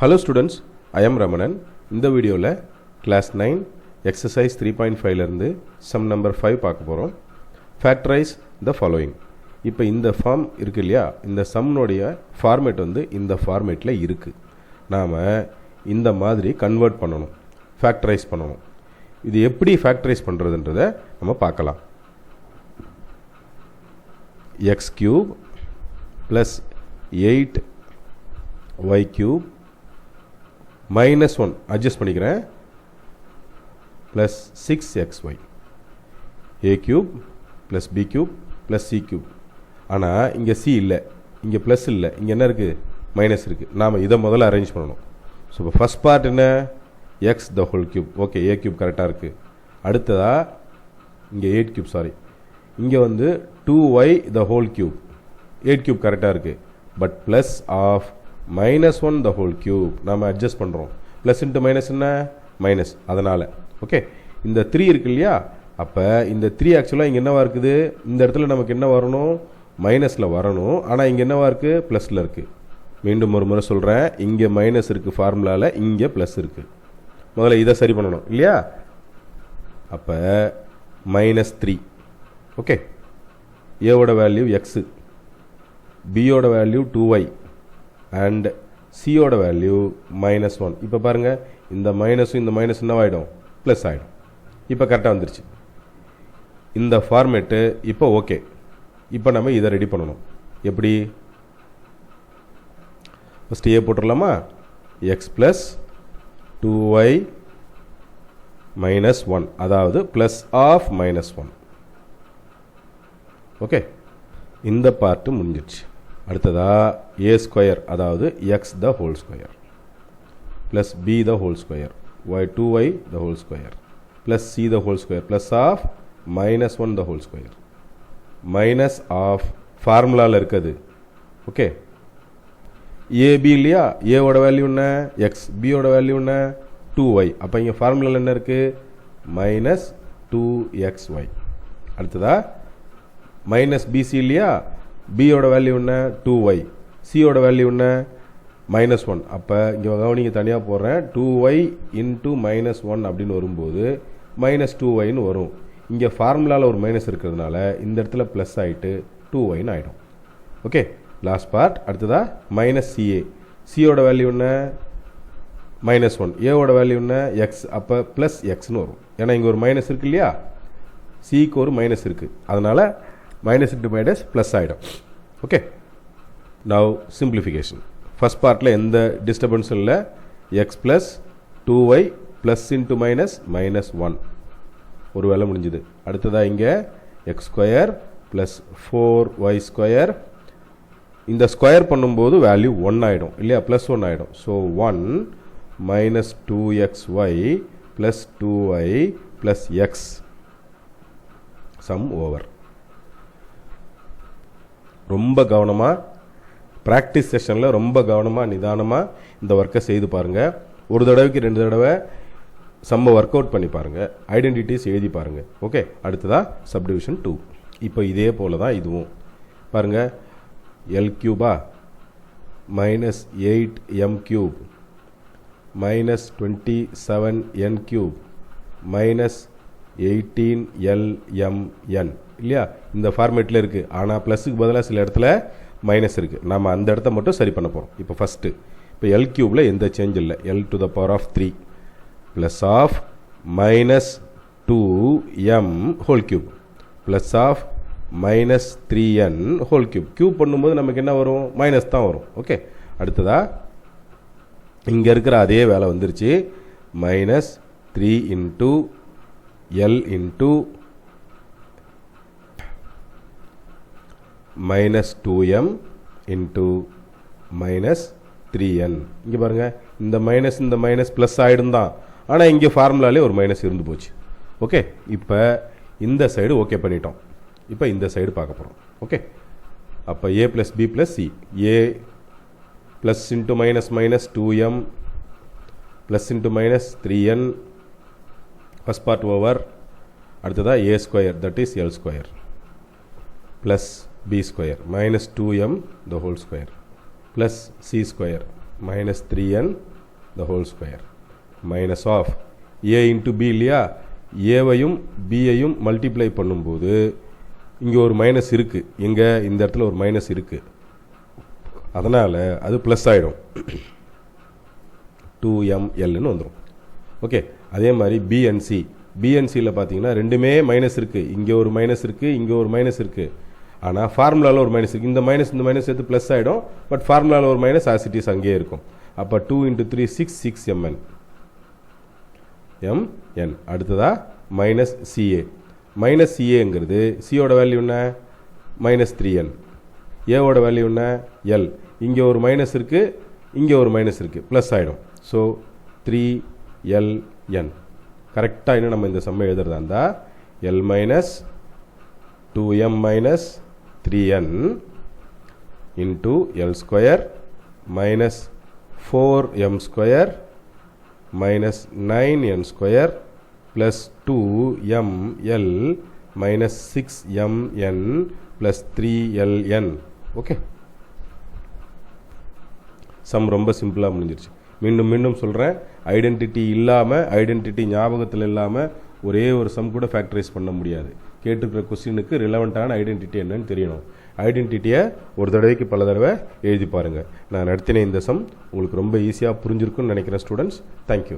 Hello students, I am Ramanan. இந்த வீடியோவில் class 9 exercise 3.5 இருந்து sum number 5 பார்க்க போகிறோம். Factorize the following. இப்போ இந்த ஃபார்ம் இருக்கு இல்லையா, இந்த சம்னுடைய ஃபார்மேட் வந்து இந்த ஃபார்மேட்டில் இருக்குது. நாம் இந்த மாதிரி கன்வெர்ட் பண்ணணும், ஃபேக்டரைஸ் பண்ணணும். இது எப்படி ஃபேக்டரைஸ் பண்ணுறதுன்றதை நம்ம பார்க்கலாம். X cube plus 8y cube minus 1 adjust பண்ணிக்கிறேன் plus 6xy a cube plus b cube plus c cube. ஆனால் இங்கே c இல்லை, இங்கே ப்ளஸ் இல்லை, இங்கே என்ன இருக்குது, மைனஸ் இருக்குது. நாம் இதை முதல்ல அரேஞ்ச் பண்ணணும். ஸோ இப்போ ஃபஸ்ட் பார்ட் என்ன, X the whole cube. Okay, a cube கரெக்டாக இருக்குது. அடுத்ததாக இங்கே 8 கியூப், சாரி, இங்கே வந்து 2y the whole cube, 8 cube கரெக்டாக இருக்குது. But plus of -1 the whole cube நாம் அட்ஜஸ்ட் பண்ணுறோம். ப்ளஸ் இன்ட்டு மைனஸ் என்ன, மைனஸ். அதனால் ஓகே, இந்த 3 இருக்கு இல்லையா, அப்போ இந்த 3 ஆக்சுவலாக இங்கே என்னவா இருக்குது, இந்த இடத்துல நமக்கு என்ன வரணும், மைனஸில் வரணும். ஆனால் இங்கே என்னவா இருக்குது, ப்ளஸில் இருக்குது. மீண்டும் ஒரு முறை சொல்கிறேன், இங்கே மைனஸ் இருக்குது ஃபார்முலாவில், இங்கே ப்ளஸ் இருக்குது. முதல்ல இதை சரி பண்ணணும் இல்லையா. அப்போ -3. ஓகே, ஏவோட வேல்யூ எக்ஸு, பியோட வேல்யூ 2y அண்ட் சியோட வேல்யூ -1. இப்போ பாருங்கள், இந்த மைனஸும் இந்த மைனஸ் என்னவாயிடும், ப்ளஸ் ஆகிடும். இப்போ கரெக்டாக வந்துருச்சு இந்த ஃபார்மேட்டு. இப்போ ஓகே, இப்போ நம்ம இதை ரெடி பண்ணணும். எப்படி, ஃபஸ்ட்டு ஏ போட்டுடலாமா, எக்ஸ் ப்ளஸ் 2y -1, அதாவது ப்ளஸ் ஆஃப் -1. ஓகே, இந்த பார்ட்டு முடிஞ்சிடுச்சு. அடுத்ததா ஏ ஸ்கொயர், அதாவது x the whole square plus b the whole square y 2y the whole square plus c the whole square plus of -1 the whole square minus of ஃபார்முலாவில் இருக்குது. Okay, AB இல்லையா, ஏவோட value என்ன X, பியோட value என்ன 2y. அப்போ இங்கே ஃபார்முலாவில் என்ன இருக்குது, -2xy. அடுத்ததா மைனஸ் பிசி இல்லையா, பியோட வேல்யூ என்ன 2y, சியோட வேல்யூ என்ன -1. அப்போ இங்கே கவனிங்க, தனியாக போடுறேன், 2y இன்ட்டு -1 அப்படின்னு வரும்போது -2yன்னு வரும். இங்கே ஃபார்முலாவில் ஒரு மைனஸ் இருக்கிறதுனால இந்த இடத்துல ப்ளஸ் ஆகிட்டு 2yன்னு ஆகிடும். Okay, last part. அடுத்ததா -ca, சியோட வேல்யூ என்ன -1, ஏவோட வேல்யூ என்ன எக்ஸ், அப்போ ப்ளஸ் எக்ஸ்னு வரும். ஏன்னா இங்கே ஒரு மைனஸ் இருக்கு இல்லையா, சிக்கு ஒரு மைனஸ் இருக்குது, அதனால் மைனஸ் இன்ட்டு மைனஸ் ப்ளஸ் ஆகிடும். Okay, now simplification. ஃபஸ்ட் பார்ட்டில் எந்த டிஸ்டர்பன்ஸும் இல்லை, X plus 2y plus into minus -1 ஒரு வேலை முடிஞ்சுது. அடுத்ததாக இங்கே X square plus 4y square. இந்த ஸ்கொயர் பண்ணும்போது வேல்யூ 1 ஆகிடும் இல்லையா, ப்ளஸ் 1 ஆகிடும். So 1 -2xy plus 2y plus X, some over. ரொம்ப கவனமாக ப்ராக்டிஸ் செஷனில் ரொம்ப கவனமாக நிதானமாக இந்த ஒர்க்கை செய்து பாருங்கள். ஒரு தடவைக்கு 2 தடவை சம்மை ஒர்க் அவுட் பண்ணி பாருங்கள், ஐடென்டிட்டிஸ் எழுதி பாருங்கள். ஓகே, அடுத்ததாக சப்டிவிஷன் 2. இப்போ இதே போல் தான் இதுவும் பாருங்கள். L Cuba -8m cube -27n cube -18lmn இல்லையா, இந்த ஃபார்மேட்டில் இருக்குது. ஆனால் ப்ளஸுக்கு பதிலாக சில இடத்துல மைனஸ் இருக்குது. நம்ம அந்த இடத்த மட்டும் சரி பண்ண போகிறோம். இப்போ ஃபஸ்ட்டு, இப்போ எல் கியூபில் எந்த சேஞ்ச் இல்லை, l to the power of 3 plus of -2m whole cube plus of -3n whole cube. Cube பண்ணும்போது நமக்கு என்ன வரும், மைனஸ் தான் வரும். ஓகே, அடுத்ததா இங்கே இருக்கிற அதே வேலை வந்துருச்சு, -3 into l into -2m into -3n. இங்கே பாருங்கள், இந்த மைனஸ் ப்ளஸ் ஆகிடும் தான், ஆனால் இங்கே ஃபார்முலாலே ஒரு மைனஸ் இருந்து போச்சு. ஓகே, இப்போ இந்த சைடு ஓகே பண்ணிட்டோம். இப்போ இந்த சைடு பார்க்க போகிறோம். ஓகே, அப்போ a plus b plus c, a plus into -2m plus into -3n, first part over. அடுத்ததாக a square, that is l square plus b square minus 2m the whole square plus c square minus 3n the whole square minus of a into b இல்லையா ஏவையும் பியையும் multiply பண்ணும்போது இங்கே ஒரு minus இருக்குது, இங்கே இந்த இடத்துல ஒரு மைனஸ் இருக்குது, அதனால் அது ப்ளஸ் ஆகிடும் 2mlன்னு வந்துடும். ஓகே, அதே மாதிரி பிஎன்சி பிஎன்சியில் பார்த்தீங்கன்னா ரெண்டுமே மைனஸ் இருக்குது, இங்கே ஒரு மைனஸ் இருக்குது, இங்கே ஒரு மைனஸ் இருக்குது, ஆனால் ஃபார்முலாவில் ஒரு மைனஸ் இருக்குது, இந்த மைனஸ் சேர்த்து ப்ளஸ் ஆகிடும், பட் ஃபார்முலாவில் ஒரு மைனஸ் ஆசிட்டிஸ் அங்கேயே இருக்கும். அப்போ 2 × 3 6mn mn. அடுத்ததா மைனஸ் சிஏ, மைனஸ் சிஏங்கிறது சியோட வேல்யூ என்ன -3n, ஏவோட வேல்யூ என்ன எல், இங்கே ஒரு மைனஸ் இருக்குது, இங்கே ஒரு மைனஸ் இருக்குது, ப்ளஸ் ஆகிடும். ஸோ 3ln கரெக்டாக இன்னும் நம்ம இந்த சம்மை எழுதுறதா இருந்தால் l minus 2m minus 3n into l square minus 4m square minus 9n square plus 2ml minus 6mn plus 3ln. Okay, sum ரொம்ப சிம்பிளாக முடிஞ்சிருச்சு. மீண்டும் மீண்டும் சொல்கிறேன், ஐடென்டிட்டி இல்லாமல், ஐடென்டிட்டி ஞாபகத்தில் இல்லாமல் ஒரே ஒரு சம் கூட ஃபேக்டரைஸ் பண்ண முடியாது. கேட்டுக்கிற கொஸ்டினுக்கு ரிலவெண்ட்டான ஐடென்டிட்டி என்னன்னு தெரியணும். ஐடென்டிட்டியை ஒரு தடவைக்கு பல தடவை எழுதி பாருங்கள். நான் நடத்தின இந்த சம் உங்களுக்கு ரொம்ப ஈஸியாக புரிஞ்சிருக்குன்னு நினைக்கிறேன் ஸ்டூடெண்ட்ஸ். தேங்க்யூ.